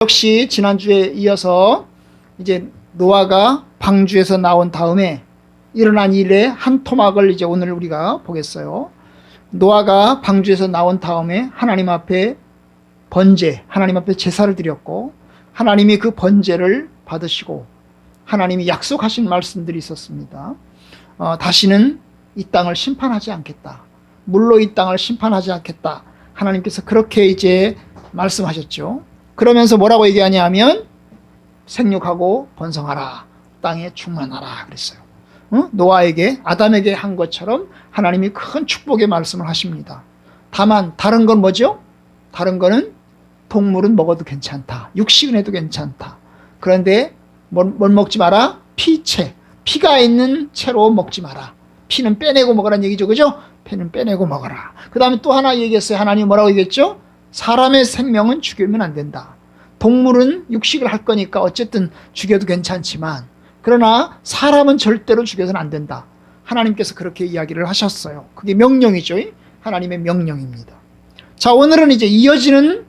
역시 지난주에 이어서 이제 노아가 방주에서 나온 다음에 일어난 일의 한 토막을 이제 오늘 우리가 보겠어요. 노아가 방주에서 나온 다음에 하나님 앞에 하나님 앞에 제사를 드렸고, 하나님이 그 번제를 받으시고 하나님이 약속하신 말씀들이 있었습니다. 다시는 이 땅을 심판하지 않겠다. 물로 이 땅을 심판하지 않겠다. 하나님께서 그렇게 이제 말씀하셨죠. 그러면서 뭐라고 얘기하냐면 생육하고 번성하라, 땅에 충만하라 그랬어요. 노아에게, 아담에게 한 것처럼 하나님이 큰 축복의 말씀을 하십니다. 다만 다른 건 뭐죠? 다른 거는 동물은 먹어도 괜찮다, 육식은 해도 괜찮다. 그런데 뭘 먹지 마라? 피채, 피가 있는 채로 먹지 마라. 피는 빼내고 먹으라는 얘기죠, 그죠? 피는 빼내고 먹어라. 그 다음에 또 하나 얘기했어요. 하나님 뭐라고 얘기했죠? 사람의 생명은 죽이면 안 된다. 동물은 육식을 할 거니까 어쨌든 죽여도 괜찮지만, 그러나 사람은 절대로 죽여서는 안 된다. 하나님께서 그렇게 이야기를 하셨어요. 그게 명령이죠. 하나님의 명령입니다. 자, 오늘은 이제 이어지는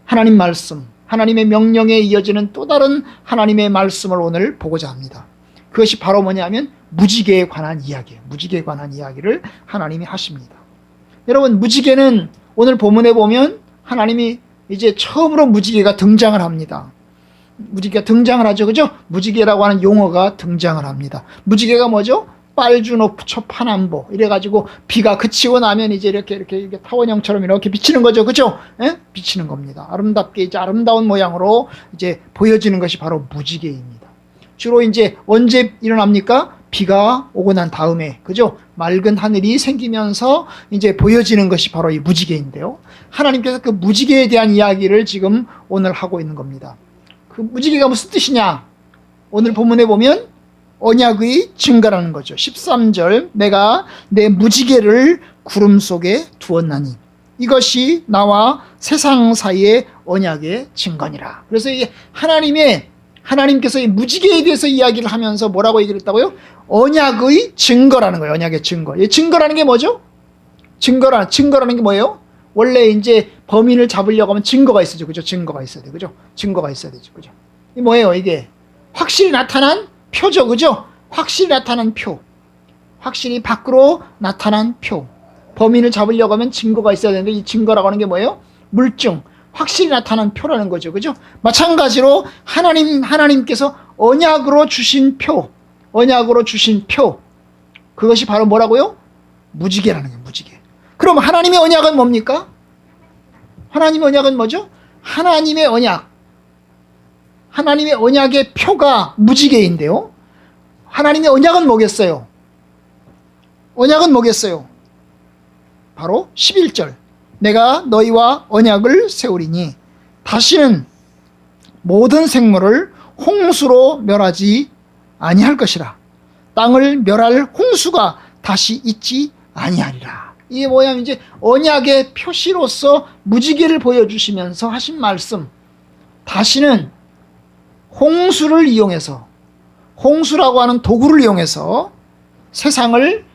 하나님 말씀, 하나님의 명령에 이어지는 또 다른 하나님의 말씀을 오늘 보고자 합니다. 그것이 바로 뭐냐면 무지개에 관한 이야기예요. 무지개에 관한 이야기를 하나님이 하십니다. 여러분, 무지개는 오늘 본문에 보면 하나님이 이제 처음으로 무지개가 등장을 합니다. 무지개가 등장을 하죠, 그죠? 무지개라고 하는 용어가 등장을 합니다. 무지개가 뭐죠? 빨주노초 파남보 이래가지고 비가 그치고 나면 이제 이렇게 타원형처럼 이렇게 비치는 거죠, 그죠? 예? 비치는 겁니다. 아름답게 이제 아름다운 모양으로 이제 보여지는 것이 바로 무지개입니다. 주로 이제 언제 일어납니까? 비가 오고 난 다음에, 그죠? 맑은 하늘이 생기면서 이제 보여지는 것이 바로 이 무지개인데요. 하나님께서 그 무지개에 대한 이야기를 지금 오늘 하고 있는 겁니다. 그 무지개가 무슨 뜻이냐? 오늘 본문에 보면 언약의 증거라는 거죠. 13절, 내가 내 무지개를 구름 속에 두었나니 이것이 나와 세상 사이의 언약의 증거니라. 그래서 이 하나님께서 이 무지개에 대해서 이야기를 하면서 뭐라고 얘기를 했다고요? 언약의 증거라는 거예요. 언약의 증거. 이 증거라는 게 뭐죠? 증거라는 게 뭐예요? 원래 이제 범인을 잡으려고 하면 증거가 있어야죠, 그죠? 증거가 있어야 돼, 그죠? 증거가 있어야 되죠, 그죠? 이 뭐예요, 이게? 확실히 나타난 표죠, 그죠? 확실히 나타난 표. 확실히 밖으로 나타난 표. 범인을 잡으려고 하면 증거가 있어야 되는데, 이 증거라고 하는 게 뭐예요? 물증. 확실히 나타난 표라는 거죠, 그죠? 마찬가지로 하나님께서 언약으로 주신 표. 그것이 바로 뭐라고요? 무지개라는 거예요, 무지개. 그럼 하나님의 언약은 뭡니까? 하나님의 언약은 뭐죠? 하나님의 언약의 표가 무지개인데요. 하나님의 언약은 뭐겠어요? 바로 11절. 내가 너희와 언약을 세우리니 다시는 모든 생물을 홍수로 멸하지 아니할 것이라. 땅을 멸할 홍수가 다시 있지 아니하리라. 이게 뭐냐면 이제 언약의 표시로서 무지개를 보여주시면서 하신 말씀. 다시는 홍수를 이용해서, 홍수라고 하는 도구를 이용해서 세상을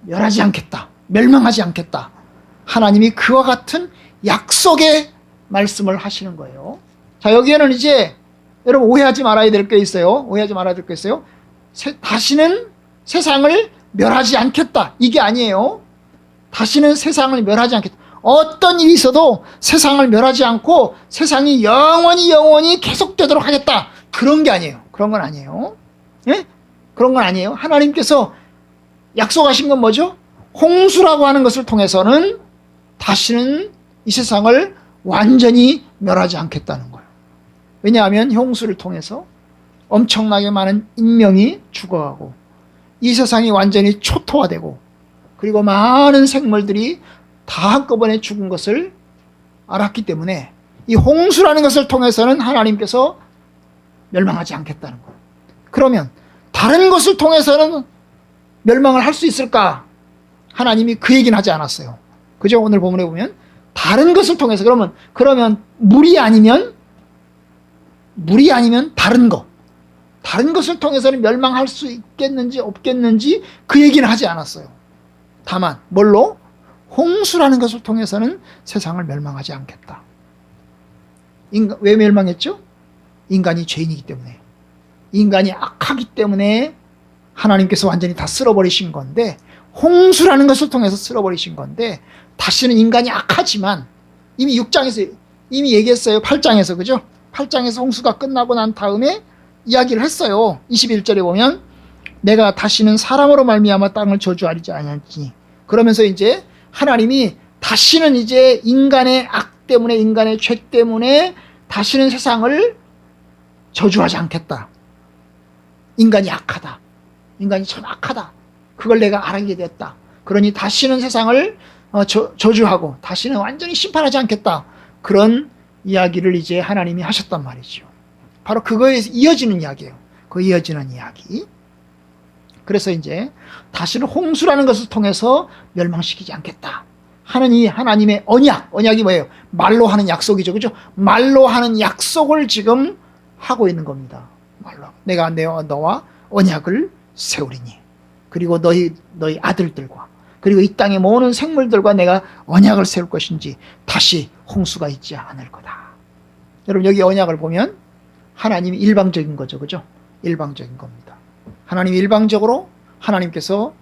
멸하지 않겠다, 멸망하지 않겠다. 하나님이 그와 같은 약속의 말씀을 하시는 거예요. 자, 여기에는 이제 여러분 오해하지 말아야 될 게 있어요. 다시는 세상을 멸하지 않겠다, 이게 아니에요. 다시는 세상을 멸하지 않겠다. 어떤 일이 있어도 세상을 멸하지 않고 세상이 영원히 계속되도록 하겠다. 그런 게 아니에요. 그런 건 아니에요. 예? 그런 건 아니에요. 하나님께서 약속하신 건 뭐죠? 홍수라고 하는 것을 통해서는 다시는 이 세상을 완전히 멸하지 않겠다는 거예요. 왜냐하면 홍수를 통해서 엄청나게 많은 인명이 죽어가고 이 세상이 완전히 초토화되고 그리고 많은 생물들이 다 한꺼번에 죽은 것을 알았기 때문에 이 홍수라는 것을 통해서는 하나님께서 멸망하지 않겠다는 거예요. 그러면 다른 것을 통해서는 멸망을 할 수 있을까? 하나님이 그 얘기는 하지 않았어요. 그죠? 오늘 본문에 보면 다른 것을 통해서, 그러면 물이 아니면 다른 것을 통해서는 멸망할 수 있겠는지 없겠는지 그 얘기는 하지 않았어요. 다만 뭘로? 홍수라는 것을 통해서는 세상을 멸망하지 않겠다. 왜 멸망했죠? 인간이 죄인이기 때문에. 인간이 악하기 때문에 하나님께서 완전히 다 쓸어버리신 건데, 홍수라는 것을 통해서 쓸어버리신 건데, 다시는 인간이 악하지만 이미 6장에서 이미 얘기했어요. 8장에서. 그죠? 8장에서 홍수가 끝나고 난 다음에 이야기를 했어요. 21절에 보면 내가 다시는 사람으로 말미암아 땅을 저주하리지 아니하니. 그러면서 이제 하나님이 다시는 이제 인간의 악 때문에, 인간의 죄 때문에 다시는 세상을 저주하지 않겠다. 인간이 악하다. 인간이 참 악하다. 그걸 내가 알게 되었다. 그러니 다시는 세상을 저주하고 다시는 완전히 심판하지 않겠다. 그런 이야기를 이제 하나님이 하셨단 말이죠. 바로 그거에 이어지는 이야기예요. 그 이어지는 이야기. 그래서 이제 다시는 홍수라는 것을 통해서 멸망시키지 않겠다 하는 이 하나님의 언약이 뭐예요? 말로 하는 약속이죠. 그죠? 말로 하는 약속을 지금 하고 있는 겁니다. 말로. 내가 너와 언약을 세우리니. 그리고 너희 아들들과 그리고 이 땅의 모든 생물들과 내가 언약을 세울 것인지 다시 홍수가 있지 않을 거다. 여러분 여기 언약을 보면 하나님이 일방적인 거죠. 그죠? 일방적인 겁니다. 하나님 일방적으로 하나님께서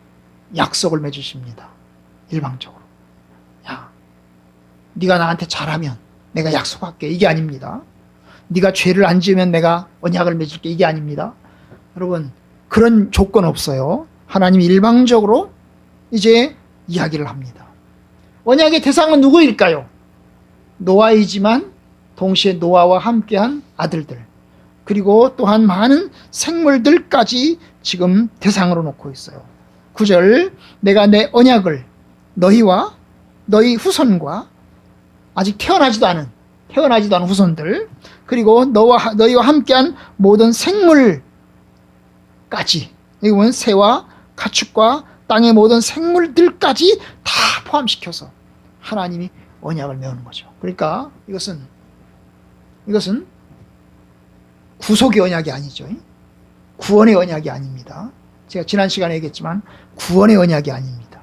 약속을 맺으십니다. 일방적으로. 야, 네가 나한테 잘하면 내가 약속할게. 이게 아닙니다. 네가 죄를 안 지으면 내가 언약을 맺을게. 이게 아닙니다. 여러분 그런 조건 없어요. 하나님이 일방적으로 이제 이야기를 합니다. 언약의 대상은 누구일까요? 노아이지만 동시에 노아와 함께한 아들들 그리고 또한 많은 생물들까지 지금 대상으로 놓고 있어요. 9절 내가 내 언약을 너희와 너희 후손과 아직 태어나지도 않은 후손들 그리고 너희와 함께한 모든 생물까지 여기 보면 새와 가축과 땅의 모든 생물들까지 다 포함시켜서 하나님이 언약을 메우는 거죠. 그러니까 이것은 구속의 언약이 아니죠. 구원의 언약이 아닙니다. 제가 지난 시간에 얘기했지만 구원의 언약이 아닙니다.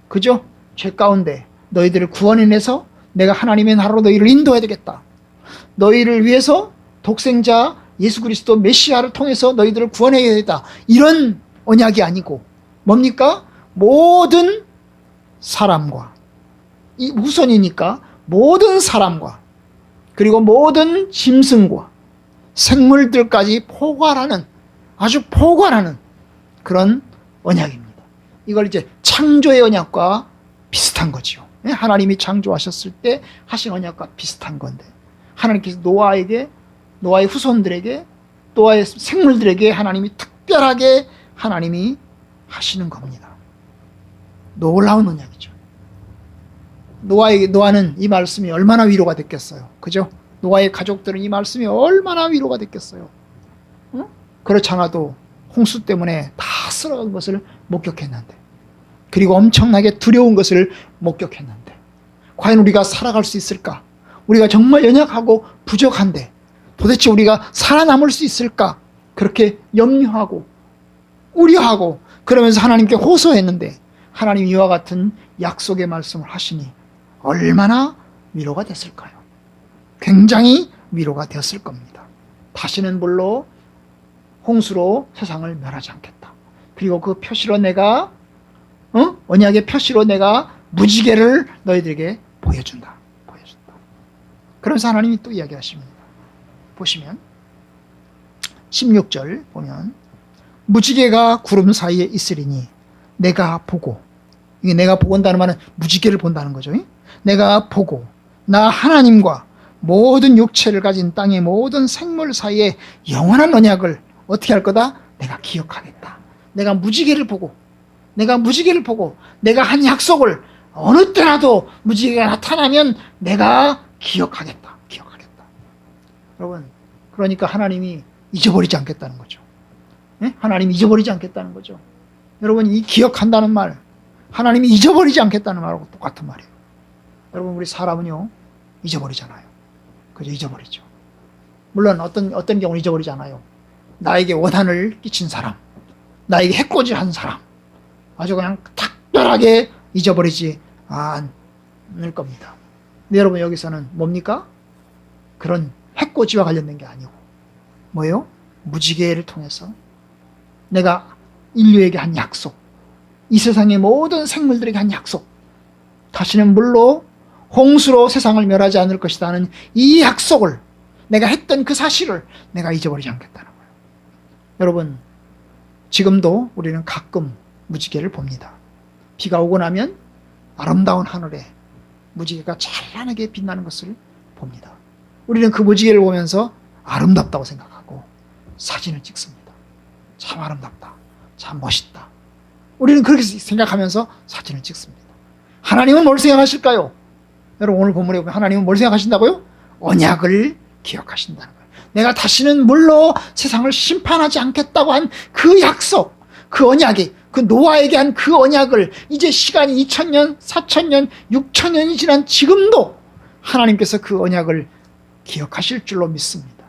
그죠? 죄 가운데 너희들을 구원해내서 내가 하나님의 나라로 너희를 인도해야 되겠다. 너희를 위해서 독생자 예수 그리스도 메시아를 통해서 너희들을 구원해야 되겠다. 이런 언약이 아니고 뭡니까? 모든 사람과 이 후손이니까 모든 사람과 그리고 모든 짐승과 생물들까지 포괄하는 아주 포괄하는 그런 언약입니다. 이걸 이제 창조의 언약과 비슷한 거죠. 하나님이 창조하셨을 때 하신 언약과 비슷한 건데 하나님께서 노아의 후손들에게 노아의 생물들에게 하나님이 특별하게 하나님이 하시는 겁니다. 놀라운 언약이죠. 노아는 이 말씀이 얼마나 위로가 됐겠어요. 그죠? 노아의 가족들은 이 말씀이 얼마나 위로가 됐겠어요. 응? 그렇지 않아도 홍수 때문에 다 쓸어간 것을 목격했는데 그리고 엄청나게 두려운 것을 목격했는데 과연 우리가 살아갈 수 있을까? 우리가 정말 연약하고 부족한데 도대체 우리가 살아남을 수 있을까? 그렇게 염려하고 우려하고 그러면서 하나님께 호소했는데 하나님 이와 같은 약속의 말씀을 하시니 얼마나 위로가 됐을까요? 굉장히 위로가 되었을 겁니다. 다시는 물로 홍수로 세상을 멸하지 않겠다. 그리고 그 표시로 내가 언약의 표시로 내가 무지개를 너희들에게 보여준다. 그러면서 하나님이 또 이야기하십니다. 보시면 16절 보면 무지개가 구름 사이에 있으리니 내가 보고 이게 내가 보건다는 말은 무지개를 본다는 거죠. 내가 보고 나 하나님과 모든 육체를 가진 땅의 모든 생물 사이에 영원한 언약을 어떻게 할 거다? 내가 기억하겠다. 내가 무지개를 보고 내가 한 약속을 어느 때라도 무지개가 나타나면 내가 기억하겠다. 여러분 그러니까 하나님이 잊어버리지 않겠다는 거죠. 하나님이 잊어버리지 않겠다는 거죠. 여러분 이 기억한다는 말 하나님이 잊어버리지 않겠다는 말하고 똑같은 말이에요. 여러분 우리 사람은요 잊어버리잖아요. 그죠? 잊어버리죠. 물론 어떤 경우는 잊어버리지 않아요. 나에게 원한을 끼친 사람, 나에게 해코지한 사람 아주 그냥 특별하게 잊어버리지 않을 겁니다. 근데 여러분 여기서는 뭡니까? 그런 해코지와 관련된 게 아니고 뭐예요? 무지개를 통해서 내가 인류에게 한 약속, 이 세상의 모든 생물들에게 한 약속, 다시는 물로 홍수로 세상을 멸하지 않을 것이다 하는 이 약속을, 내가 했던 그 사실을 내가 잊어버리지 않겠다는 거예요. 여러분, 지금도 우리는 가끔 무지개를 봅니다. 비가 오고 나면 아름다운 하늘에 무지개가 찬란하게 빛나는 것을 봅니다. 우리는 그 무지개를 보면서 아름답다고 생각하고 사진을 찍습니다. 참 아름답다, 참 멋있다. 우리는 그렇게 생각하면서 사진을 찍습니다. 하나님은 뭘 생각하실까요? 여러분, 오늘 본문에 보면 하나님은 뭘 생각하신다고요? 언약을 기억하신다는 거예요. 내가 다시는 물로 세상을 심판하지 않겠다고 한 그 약속, 그 언약이, 그 노아에게 한 그 언약을 이제 시간이 2000년, 4000년, 6000년이 지난 지금도 하나님께서 그 언약을 기억하실 줄로 믿습니다.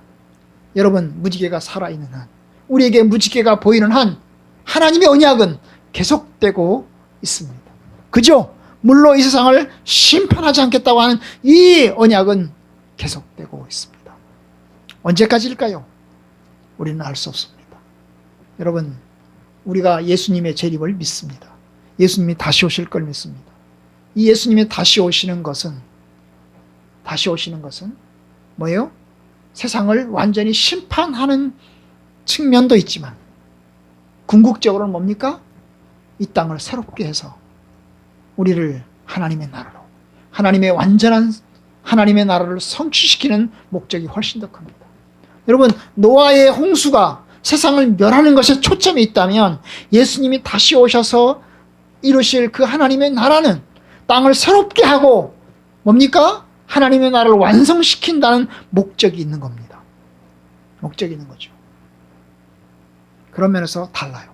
여러분, 무지개가 살아있는 한, 우리에게 무지개가 보이는 한 하나님의 언약은 계속되고 있습니다. 그죠? 물로 이 세상을 심판하지 않겠다고 하는 이 언약은 계속되고 있습니다. 언제까지일까요? 우리는 알 수 없습니다. 여러분, 우리가 예수님의 재림을 믿습니다. 예수님이 다시 오실 걸 믿습니다. 이 예수님이 다시 오시는 것은 뭐예요? 세상을 완전히 심판하는 측면도 있지만 궁극적으로는 뭡니까? 이 땅을 새롭게 해서 우리를 하나님의 나라로, 하나님의 완전한 하나님의 나라를 성취시키는 목적이 훨씬 더 큽니다. 여러분, 노아의 홍수가 세상을 멸하는 것에 초점이 있다면 예수님이 다시 오셔서 이루실 그 하나님의 나라는 땅을 새롭게 하고 뭡니까? 하나님의 나라를 완성시킨다는 목적이 있는 겁니다. 목적이 있는 거죠. 그런 면에서 달라요.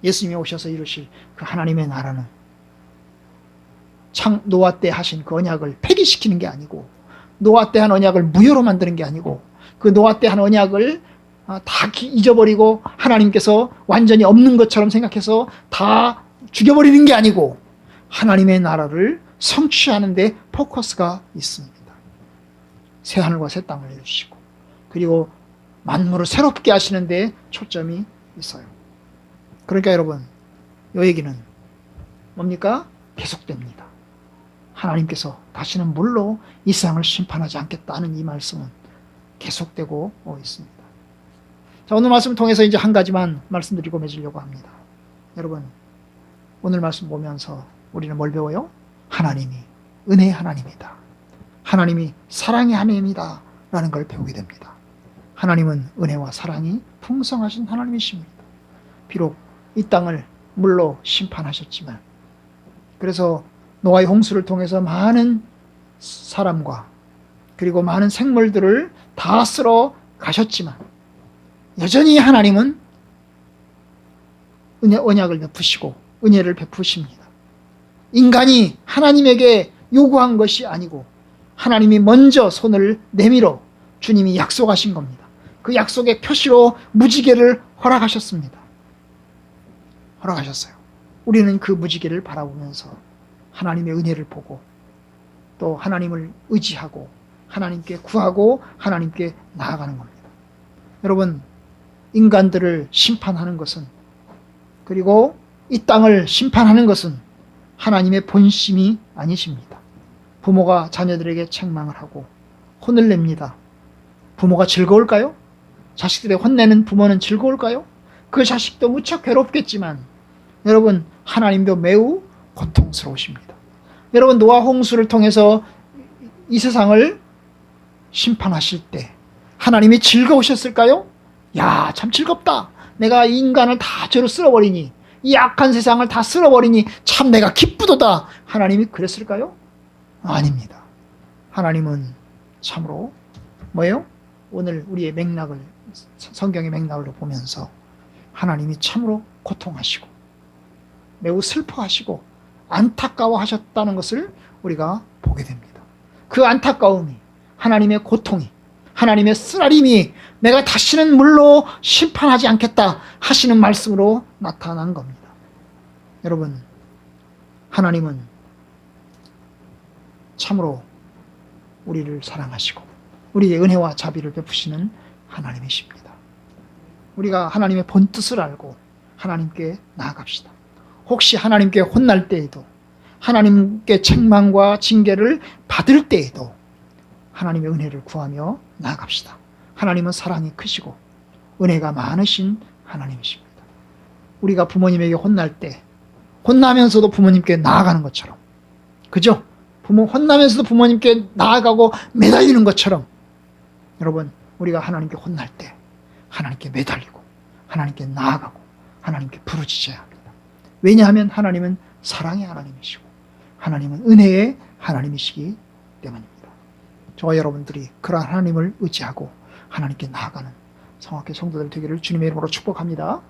예수님이 오셔서 이루실 그 하나님의 나라는 노아 때 하신 그 언약을 폐기시키는 게 아니고, 노아 때 한 언약을 무효로 만드는 게 아니고, 그 노아 때 한 언약을 다 잊어버리고 하나님께서 완전히 없는 것처럼 생각해서 다 죽여버리는 게 아니고 하나님의 나라를 성취하는 데 포커스가 있습니다. 새 하늘과 새 땅을 이루시고 그리고 만물을 새롭게 하시는 데 초점이 있어요. 그러니까 여러분, 이 얘기는 뭡니까? 계속됩니다. 하나님께서 다시는 물로 이 세상을 심판하지 않겠다는 이 말씀은 계속되고 있습니다. 자, 오늘 말씀을 통해서 이제 한 가지만 말씀드리고 맺으려고 합니다. 여러분, 오늘 말씀 보면서 우리는 뭘 배워요? 하나님이 은혜의 하나님이다, 하나님이 사랑의 하나님이다 라는 걸 배우게 됩니다. 하나님은 은혜와 사랑이 풍성하신 하나님이십니다. 비록 이 땅을 물로 심판하셨지만, 그래서 노아의 홍수를 통해서 많은 사람과 그리고 많은 생물들을 다 쓸어 가셨지만 여전히 하나님은 언약을 베푸시고 은혜를 베푸십니다. 인간이 하나님에게 요구한 것이 아니고 하나님이 먼저 손을 내밀어 주님이 약속하신 겁니다. 그 약속의 표시로 무지개를 허락하셨습니다. 허락하셨어요. 우리는 그 무지개를 바라보면서 하나님의 은혜를 보고 또 하나님을 의지하고 하나님께 구하고 하나님께 나아가는 겁니다. 여러분, 인간들을 심판하는 것은, 그리고 이 땅을 심판하는 것은 하나님의 본심이 아니십니다. 부모가 자녀들에게 책망을 하고 혼을 냅니다. 부모가 즐거울까요? 자식들의 혼내는 부모는 즐거울까요? 그 자식도 무척 괴롭겠지만 여러분, 하나님도 매우 고통스러우십니다. 여러분, 노아 홍수를 통해서 이 세상을 심판하실 때 하나님이 즐거우셨을까요? 야, 참 즐겁다. 내가 이 인간을 다 죄로 쓸어버리니, 이 악한 세상을 다 쓸어버리니 참 내가 기쁘도다. 하나님이 그랬을까요? 아닙니다. 하나님은 참으로 뭐예요? 오늘 우리의 맥락을, 성경의 맥락을 보면서 하나님이 참으로 고통하시고 매우 슬퍼하시고 안타까워하셨다는 것을 우리가 보게 됩니다. 그 안타까움이, 하나님의 고통이, 하나님의 쓰라림이 내가 다시는 물로 심판하지 않겠다 하시는 말씀으로 나타난 겁니다. 여러분, 하나님은 참으로 우리를 사랑하시고 우리의 은혜와 자비를 베푸시는 하나님이십니다. 우리가 하나님의 본뜻을 알고 하나님께 나아갑시다. 혹시 하나님께 혼날 때에도, 하나님께 책망과 징계를 받을 때에도 하나님의 은혜를 구하며 나아갑시다. 하나님은 사랑이 크시고 은혜가 많으신 하나님이십니다. 우리가 부모님에게 혼날 때 혼나면서도 부모님께 나아가는 것처럼, 그죠? 혼나면서도 부모님께 나아가고 매달리는 것처럼, 여러분, 우리가 하나님께 혼날 때 하나님께 매달리고 하나님께 나아가고 하나님께 부르짖어야 합니다. 왜냐하면 하나님은 사랑의 하나님이시고 하나님은 은혜의 하나님이시기 때문입니다. 저와 여러분들이 그러한 하나님을 의지하고 하나님께 나아가는 성악회 성도들 되기를 주님의 이름으로 축복합니다.